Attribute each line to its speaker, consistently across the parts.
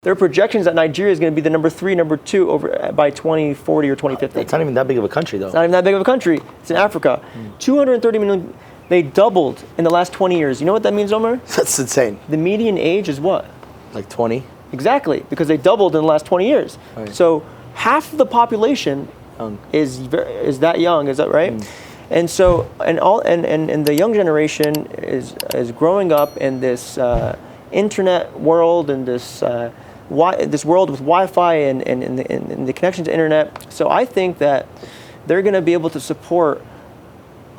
Speaker 1: There are projections that Nigeria is going to be the number 3, number 2 by 2040 or 2050.
Speaker 2: It's not even that big of a country, though.
Speaker 1: It's not even that big of a country. It's in Africa. 230 million. They doubled in the last 20 years. You know what that means, Omar?
Speaker 2: That's insane.
Speaker 1: The median age is what?
Speaker 2: Like 20?
Speaker 1: Exactly, because they doubled in the last 20 years.
Speaker 2: Right.
Speaker 1: So half of the population is that young. Is that right? And so and the young generation is growing up in this internet world and this world with Wi-Fi and the connection to internet. So I think that they're going to be able to support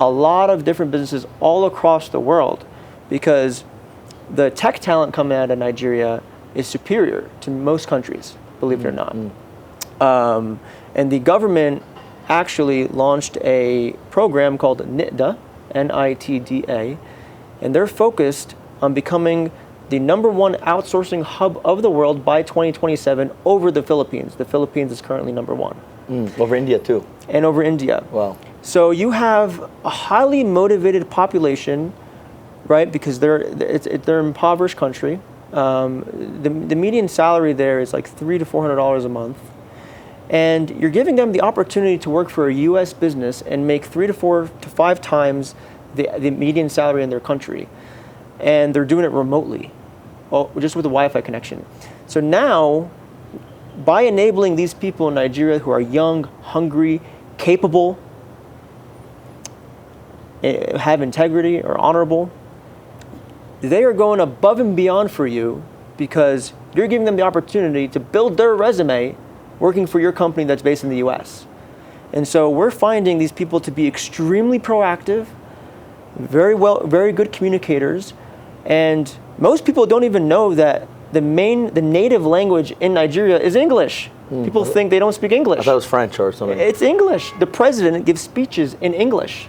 Speaker 1: a lot of different businesses all across the world, because the tech talent coming out of Nigeria is superior to most countries, believe it or not. And the government actually launched a program called NITDA, N-I-T-D-A, and they're focused on becoming the #1 outsourcing hub of the world by 2027 over the Philippines. The Philippines is currently #1.
Speaker 2: Over India, too.
Speaker 1: And over India.
Speaker 2: Wow.
Speaker 1: So you have a highly motivated population, right? Because they're an impoverished country. The median salary there is like $300 to $400 a month. And you're giving them the opportunity to work for a U.S. business and make 3 to 4 to 5 times the median salary in their country. And they're doing it remotely, just with a Wi-Fi connection. So now, by enabling these people in Nigeria who are young, hungry, capable, have integrity, or honorable, they are going above and beyond for you, because you're giving them the opportunity to build their resume working for your company that's based in the US. And so we're finding these people to be extremely proactive, very good communicators, and most people don't even know that the native language in Nigeria is English. People think they don't speak English.
Speaker 2: I thought it was French or something.
Speaker 1: It's English. The president gives speeches in English.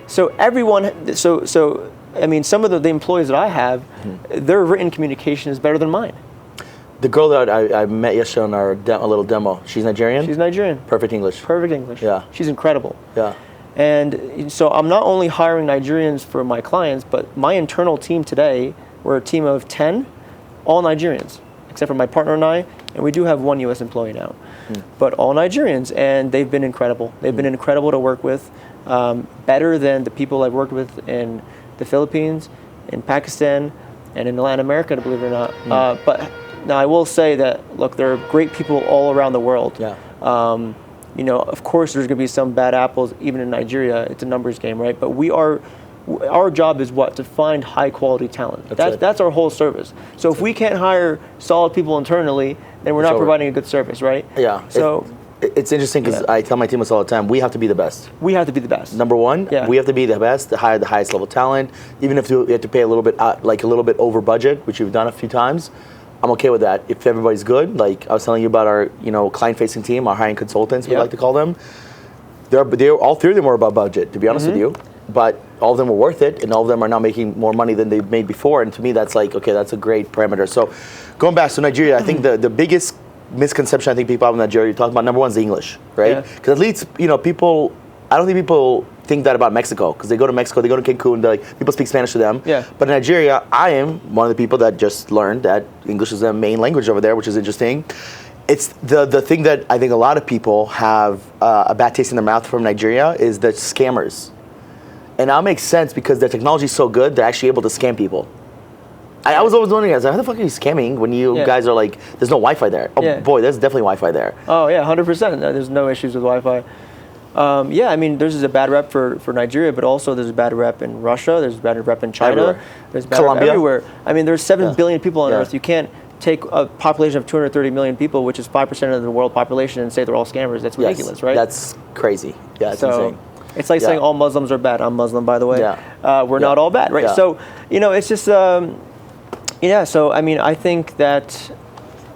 Speaker 1: So everyone, so I mean, some of the employees that I have, their written communication is better than mine.
Speaker 2: The girl that I met yesterday on our a little demo, she's Nigerian?
Speaker 1: She's Nigerian.
Speaker 2: Perfect English.
Speaker 1: Perfect English.
Speaker 2: Yeah.
Speaker 1: She's incredible.
Speaker 2: Yeah.
Speaker 1: And so I'm not only hiring Nigerians for my clients, but my internal team today, we're a team of 10, all Nigerians, except for my partner and I, and we do have one U.S. employee now. But all Nigerians, and they've been incredible. They've been incredible to work with, better than the people I've worked with in the Philippines, in Pakistan, and in Latin America, believe it or not. But now I will say that, look, there are great people all around the world.
Speaker 2: Yeah.
Speaker 1: You know, of course, there's going to be some bad apples, even in Nigeria. It's a numbers game, right? But our job is what? To find high quality talent. That's our whole service. So if we can't hire solid people internally, then we're not providing a good service, right?
Speaker 2: Yeah.
Speaker 1: So
Speaker 2: it's interesting because I tell my team this all the time. We have to be the best.
Speaker 1: We have to be the best.
Speaker 2: #1, we have to be the best, to hire the highest level talent. Even if we have to pay a little bit over budget, which we've done a few times, I'm okay with that. If everybody's good, like I was telling you about our client-facing team, our hiring consultants, we like to call them. They're all 3 of them were above budget, to be honest with you. But all of them were worth it, and all of them are now making more money than they've made before. And to me, that's like, okay, that's a great parameter. So going back to Nigeria, I think the biggest misconception I think people have in Nigeria, you're talking about, #1 is English, right? Because at least, people, I don't think people think that about Mexico, because they go to Mexico, they go to Cancun, people speak Spanish to them.
Speaker 1: Yeah.
Speaker 2: But in Nigeria, I am one of the people that just learned that English is the main language over there, which is interesting. It's the thing that I think a lot of people have a bad taste in their mouth from Nigeria is the scammers. And that makes sense because their technology is so good, they're actually able to scam people. I was always wondering, how the fuck are you scamming when you guys are like, there's no Wi-Fi there? Oh boy, there's definitely Wi-Fi there.
Speaker 1: Oh yeah, 100%. There's no issues with Wi-Fi. I mean, there's a bad rep for Nigeria, but also there's a bad rep in Russia. There's a bad rep in China.
Speaker 2: Everywhere.
Speaker 1: There's bad rep everywhere. I mean, there's 7 billion people on Earth. You can't take a population of 230 million people, which is 5% of the world population, and say they're all scammers. That's ridiculous, right?
Speaker 2: That's crazy. Yeah, it's insane.
Speaker 1: It's like saying all Muslims are bad. I'm Muslim, by the way. We're not all bad, right?
Speaker 2: Yeah.
Speaker 1: So, it's just, so, I mean, I think that,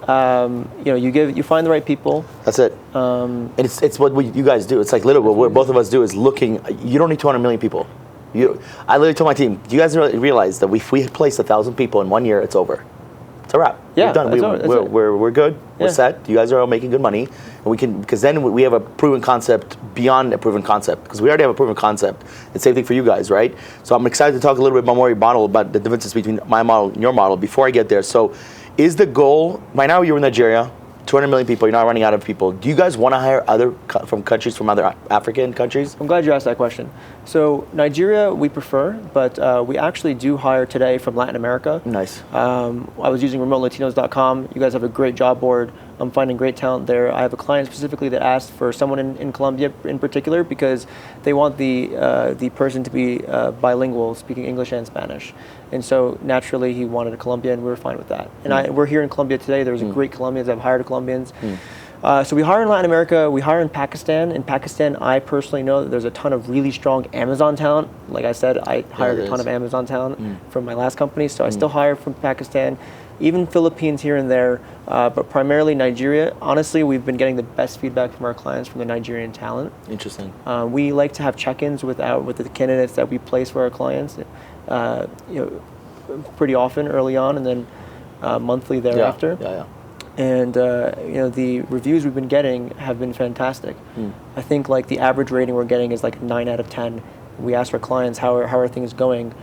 Speaker 1: you find the right people.
Speaker 2: That's it. And it's what you guys do. It's like literally what both of us do is looking. You don't need 200 million people. I literally told my team, do you guys realize that if we place 1,000 people in 1 year, it's over. It's a wrap.
Speaker 1: Yeah,
Speaker 2: we're done. We're good. We're set. You guys are all making good money, and we can, because then we have a proven concept beyond a proven concept, because we already have a proven concept. The same thing for you guys, right? So I'm excited to talk a little bit more about the differences between my model and your model. Before I get there, so Is the goal, by now you're in Nigeria, 200 million people, you're not running out of people. Do you guys want to hire from other African countries?
Speaker 1: I'm glad you asked that question. So Nigeria we prefer, but we actually do hire today from Latin America.
Speaker 2: Nice.
Speaker 1: I was using remotelatinos.com. You guys have a great job board. I'm finding great talent there. I have a client specifically that asked for someone in Colombia in particular because they want the person to be bilingual, speaking English and Spanish. And so naturally he wanted a Colombian, and we were fine with that. And we're here in Colombia today. There's great Colombians. I've hired Colombians. So we hire in Latin America. We hire in Pakistan. In Pakistan, I personally know that there's a ton of really strong Amazon talent. Like I said, I hired a ton of Amazon talent from my last company. So I still hire from Pakistan. Even Philippines here and there, but primarily Nigeria. Honestly, we've been getting the best feedback from our clients from the Nigerian talent.
Speaker 2: Interesting.
Speaker 1: We like to have check-ins with the candidates that we place for our clients, pretty often early on, and then monthly thereafter.
Speaker 2: Yeah.
Speaker 1: And the reviews we've been getting have been fantastic. I think like the average rating we're getting is like 9 out of 10. We ask our clients how are things going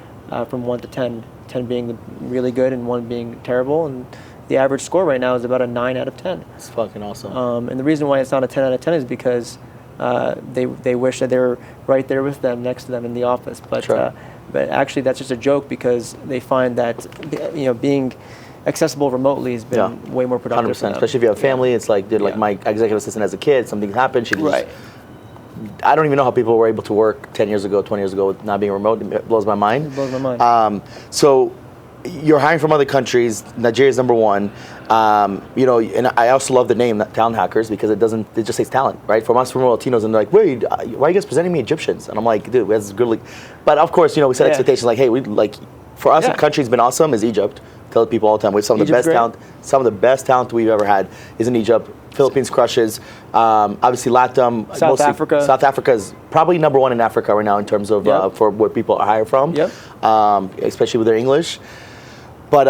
Speaker 1: from 1 to 10. 10 being really good and 1 being terrible, and the average score right now is about a 9 out of 10.
Speaker 2: It's fucking awesome.
Speaker 1: And the reason why it's not a 10 out of 10 is because they wish that they were right there with them, next to them in the office. But
Speaker 2: Sure.
Speaker 1: But actually that's just a joke because they find that being accessible remotely has been way more productive.
Speaker 2: 100%.
Speaker 1: For them.
Speaker 2: Especially if you have family, it's like, dude, like my executive assistant as a kid, something happened, she could just, I don't even know how people were able to work 10 years ago, 20 years ago with not being remote. It blows my mind.
Speaker 1: It blows my mind.
Speaker 2: So you're hiring from other countries. Nigeria's number one. And I also love the name Talent Hackers because it just says talent, right? From us, from Latinos, and they're like, wait, why are you guys presenting me Egyptians? And I'm like, dude, that's good. But of course, we set expectations like, hey, for us, the country's been awesome is Egypt. Tell people all the time, we have some of the best talent. Some of the best talent we've ever had is in Egypt. Philippines crushes. Obviously, LATAM.
Speaker 1: South Africa.
Speaker 2: South Africa is probably number one in Africa right now in terms of for what people are hired from. Especially with their English. But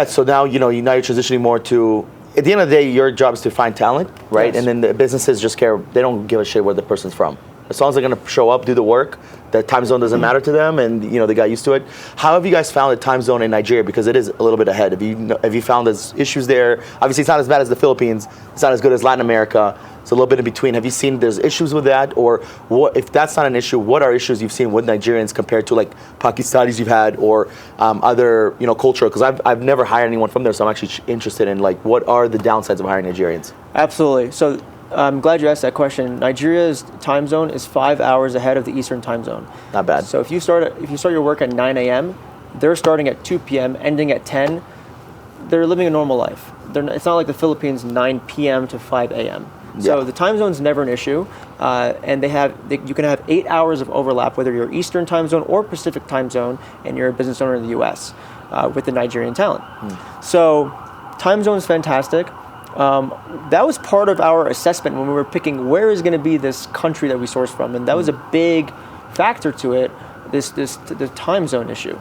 Speaker 2: so now now you're transitioning more to. At the end of the day, your job is to find talent, right?
Speaker 1: Yes.
Speaker 2: And then the businesses just care. They don't give a shit where the person's from. As long as they're going to show up, do the work, the time zone doesn't matter to them, and they got used to it. How have you guys found the time zone in Nigeria? Because it is a little bit ahead. Have you found there's issues there? Obviously, it's not as bad as the Philippines. It's not as good as Latin America. It's a little bit in between. Have you seen there's issues with that, or what? If that's not an issue, what are issues you've seen with Nigerians compared to like Pakistanis you've had, or other cultural? Because I've never hired anyone from there, so I'm actually interested in like what are the downsides of hiring Nigerians?
Speaker 1: Absolutely. So I'm glad you asked that question. Nigeria's time zone is 5 hours ahead of the Eastern time zone.
Speaker 2: Not bad.
Speaker 1: So if you start your work at 9 a.m., they're starting at 2 p.m., ending at 10. They're living a normal life. It's not like the Philippines, 9 p.m. to 5 a.m. So the time zone is never an issue, and you can have 8 hours of overlap, whether you're Eastern time zone or Pacific time zone, and you're a business owner in the U.S. With the Nigerian talent. So time zone is fantastic. That was part of our assessment when we were picking where is going to be this country that we source from, and that was a big factor to it. The time zone issue.